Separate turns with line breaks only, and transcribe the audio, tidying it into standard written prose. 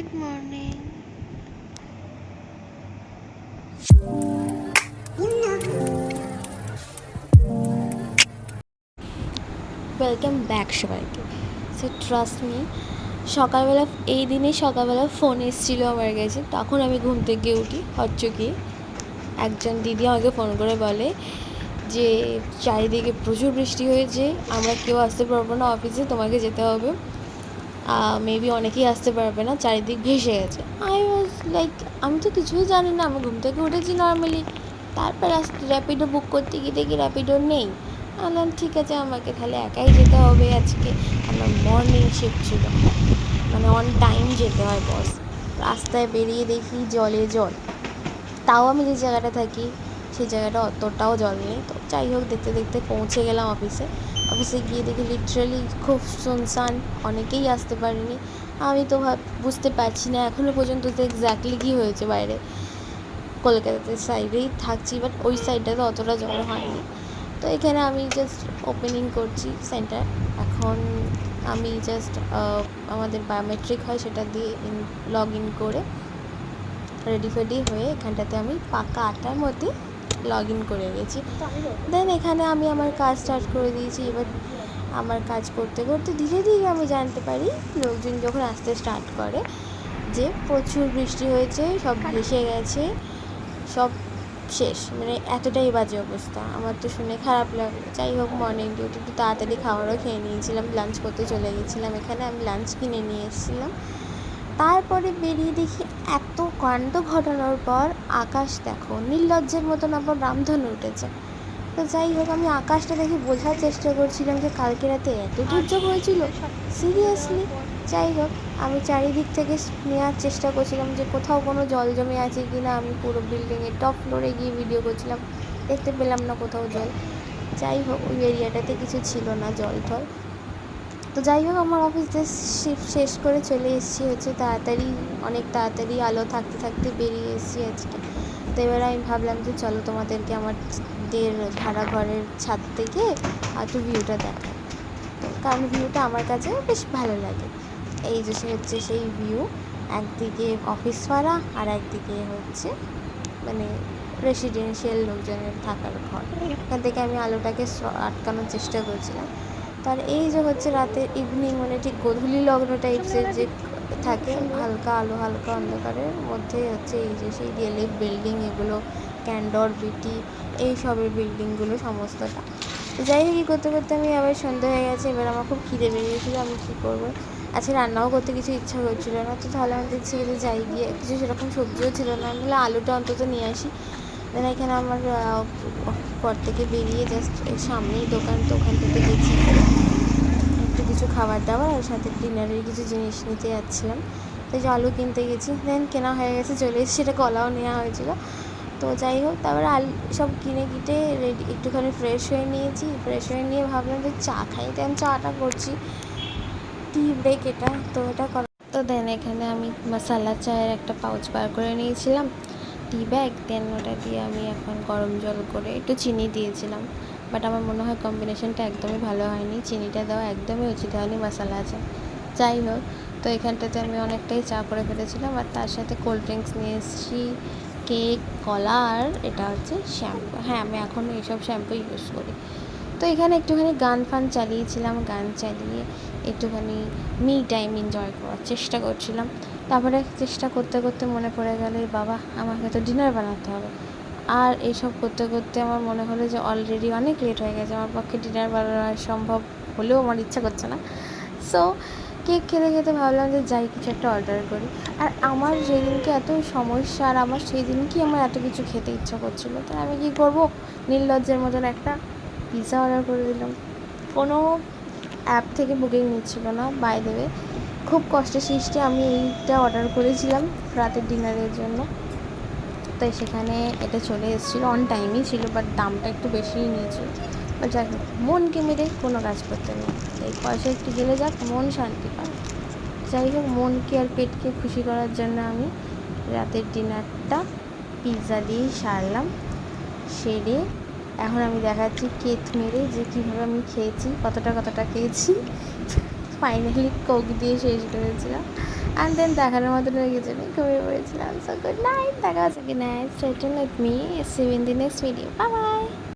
Good morning. Welcome back সবাইকে। So trust me, সকালবেলা এই দিনে সকালবেলা ফোন এসেছিলো আমার কাছে। তখন আমি ঘুম থেকে উঠি হকচকিয়ে। একজন দিদি আমাকে ফোন করে বলে যে চারিদিকে প্রচুর বৃষ্টি হয়েছে, আমরা কেউ আসতে পারবো না অফিসে, তোমাকে যেতে হবে। মেবি অনেকেই আসতে পারবে না, চারিদিক ভেসে গেছে। আই ওয়াজ লাইক, আমি তো কিছুই জানি না, আমি ঘুম থেকে উঠেছি নর্মালি। তারপর র্যাপিডো বুক করতে গিয়ে দেখি র্যাপিডো নেই। বললাম ঠিক আছে, আমাকে তাহলে একাই যেতে হবে আজকে। আমার মর্নিং শিফট ছিল, মানে অন টাইম যেতে হয় বস। রাস্তায় বেরিয়ে দেখি জলে জল। তাও আমি যে জায়গাটা থাকি সেই জায়গাটা অতটাও জল নেই। তো যাই হোক, দেখতে দেখতে পৌঁছে গেলাম অফিসে। অফিসে গিয়ে দেখি লিটারালি খুব শুনশান, অনেকেই আসতে পারেনি। আমি তো বুঝতে পারছি না এখনও পর্যন্ত তো এক্স্যাক্টলি কী হয়েছে বাইরে। কলকাতাতে সাইডেই থাকছি, বাট ওই সাইডটাতে অতটা জল হয়নি। তো এখানে আমি জাস্ট ওপেনিং করছি সেন্টার। এখন আমি জাস্ট আমাদের বায়োমেট্রিক হয় সেটা দিয়ে লগ ইন করে রেডি ফেডি হয়ে এখানটাতে আমি পাকা 8টার মধ্যে লগ ইন করে গেছি। দেন এখানে আমি আমার কাজ স্টার্ট করে দিয়েছি। এবার আমার কাজ করতে করতে ধীরে ধীরে আমি জানতে পারি লোকজন যখন আসতে স্টার্ট করে যে প্রচুর বৃষ্টি হয়েছে, সব ভেসে গেছে, সব শেষ, মানে এতটাই বাজে অবস্থা। আমার তো শুনে খারাপ লাগলো। যাই হোক, মর্নিং ডিউটি একটু তাড়াতাড়ি খাবারও খেয়ে নিয়েছিলাম, লাঞ্চ করতে চলে গেছিলাম। এখানে আমি লাঞ্চ কিনে নিয়ে এসেছিলাম। তারপরে বেরিয়ে দেখি এত কাণ্ড ঘটানোর পর আকাশ দেখো নির্লজ্জের মতন আবার রামধনু উঠেছে। তো যাই হোক, আমি আকাশটা দেখে বোঝার চেষ্টা করছিলাম যে কালকে রাতে এত দুর্যোগ হয়েছিল সিরিয়াসলি। যাই হোক, আমি চারিদিক থেকে নেওয়ার চেষ্টা করছিলাম যে কোথাও কোনো জল জমে আছে কি না। আমি পুরো বিল্ডিংয়ের টপ ফ্লোরে গিয়ে ভিডিও করছিলাম, দেখতে পেলাম না কোথাও জল। যাই হোক, ওই এরিয়াটাতে কিছু ছিল না জল টল। তো যাই হোক, আমার অফিসে শিফট শেষ করে চলে এসেছি হচ্ছে তাড়াতাড়ি, অনেক তাড়াতাড়ি আলো থাকতে থাকতে বেরিয়ে এসেছি আজকে। তো এবার আমি ভাবলাম যে চলো তোমাদেরকে আমার ভাড়া ঘরের ছাদ থেকে একটু ভিউটা দেখাই। তো কারণ ভিউটা আমার কাছে বেশ ভালো লাগে। এই যে হচ্ছে সেই ভিউ, একদিকে অফিস পাড়া আর একদিকে হচ্ছে মানে রেসিডেন্সিয়াল লোকজনের থাকার ঘর। এখান থেকে আমি আলোটাকে আটকানোর চেষ্টা করছিলাম। তার এই যে হচ্ছে রাতের ইভিনিং, মানে ঠিক গোধূলি লগ্ন টাইপসের যে থাকে, হালকা আলো হালকা অন্ধকারের মধ্যে হচ্ছে এই যে সেই ডিএলএফ বিল্ডিং, এগুলো ক্যান্ডর বিটি এই সবের বিল্ডিংগুলো সমস্তটা। যাই হোক, করতে করতে আমি আবার সন্ধ্যা হয়ে গেছে। এবার আমার খুব খিদে বেরিয়েছিলো, আমি কী করবো, আজকে রান্নাও করতে কিছু ইচ্ছা করছিল না। তো তাহলে আমি দেখছি যে যাই গিয়ে কিছু সেরকম সবজিও ছিল না, আমি আলুটা অন্তত নিয়ে আসি। দেন এখানে আমার ঘর থেকে বেরিয়ে জাস্ট সামনেই দোকান, তো ওখান থেকে গেছি একটু কিছু খাবার দাবার আর সাথে ডিনারের কিছু জিনিস নিতে যাচ্ছিলাম। তো আলু কিনতে গেছি, দেন কেনা হয়ে গেছে, চলে এসেছি। সেটা কলাও নেওয়া হয়েছিল। তো যাই হোক, তারপরে সব কিনে কিটে রেডি, একটুখানি ফ্রেশ হয়ে নিয়েছি। ফ্রেশ হয়ে নিয়ে ভাবলাম যে চা খাই, তাই আমি চাটা করছি, টি ব্রেক এটা। তো এটা তো দেন এখানে আমি মশালা চায়ের একটা পাউচ বার করে নিয়েছিলাম, টি ব্যাগ। দেন ওটা দিয়ে আমি এখন গরম জল করে একটু চিনি দিয়েছিলাম, বাট আমার মনে হয় কম্বিনেশনটা একদমই ভালো হয়নি, চিনিটা দেওয়া একদমই উচিত হয়নি মশালা চা। যাই হোক, তো এখানটাতে আমি অনেকটাই চা করে ফেলেছিলাম। আর তার সাথে কোল্ড ড্রিঙ্কস নিয়ে এসেছি, কেক, কলা, আর এটা হচ্ছে শ্যাম্পু। হ্যাঁ, আমি এখনও এইসব শ্যাম্পু ইউজ করি। তো এখানে একটুখানি গান ফান চালিয়েছিলাম, গান চালিয়ে একটুখানি মি টাইম এনজয় করার চেষ্টা করছিলাম। তারপরে চেষ্টা করতে করতে মনে পড়ে গেল, বাবা আমাকে তো ডিনার বানাতে হবে। আর এইসব করতে করতে আমার মনে হলো যে অলরেডি অনেক লেট হয়ে গেছে, আমার পক্ষে ডিনার বানানো সম্ভব হলেও আমার ইচ্ছা করছে না। সো কেক খেতে খেতে ভাবলাম যে যাই কিছু একটা অর্ডার করি। আর আমার যেদিনকে এত সমস্যা, আর আমার সেই দিনকেই আমার এত কিছু খেতে ইচ্ছা করছিলো, তাই আমি কী করবো, নির্লজ্জের মতন একটা পিৎজা অর্ডার করে দিলাম। কোনো অ্যাপ থেকে বুকিং নিচ্ছিল না, বাই দ্য ওয়ে। খুব কষ্টে সৃষ্টে আমি এইটা অর্ডার করেছিলাম রাতের ডিনারের জন্য। তাই সেখানে এটা চলে এসেছিলো, অন টাইমই ছিল, বাট দামটা একটু বেশিই নিয়েছিল। বাট যাই হোক, মনকে মেরে কোনো কাজ করতে নেই, এই পয়সা একটু গেলে যাক, মন শান্তি পায়। যাই হোক, মনকে আর পেটকে খুশি করার জন্য আমি রাতের ডিনারটা পিৎজা দিয়েই সারলাম। সেরে এখন আমি দেখাচ্ছি কেত মেরে যে কীভাবে আমি খেয়েছি, কতটা খেয়েছি। ফাইনালি কোক দিয়ে শেষ করেছিলাম। অ্যান্ড দেন দেখানোর মতন হয়ে গেছে, আমি ঘুমিয়ে পড়েছিলাম। সো গুড নাইট, দেখা হচ্ছে কি night, stay tuned with me, see you in the next video, bye by.